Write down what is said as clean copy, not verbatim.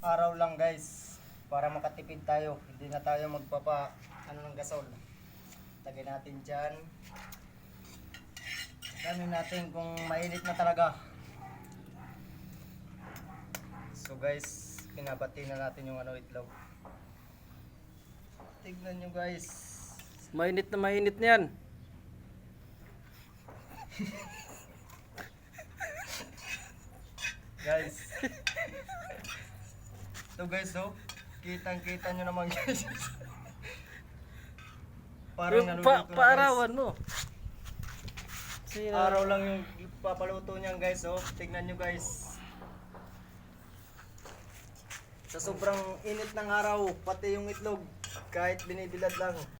araw lang guys, para makatipid tayo. Hindi na tayo ng gasol. Lagay natin dyan. Gano'n natin kung mainit na talaga. So guys, pinabati na natin yung itlog. Tignan nyo guys. Mainit na yan. Guys. Ito guys, oh. Kitang-kita nyo naman guys. Parang naluluto na, guys. Paarawan mo. Araw lang yung papaluto niyan guys, oh. Tignan nyo guys. Sa sobrang init ng araw, pati yung itlog, kahit binibilad lang.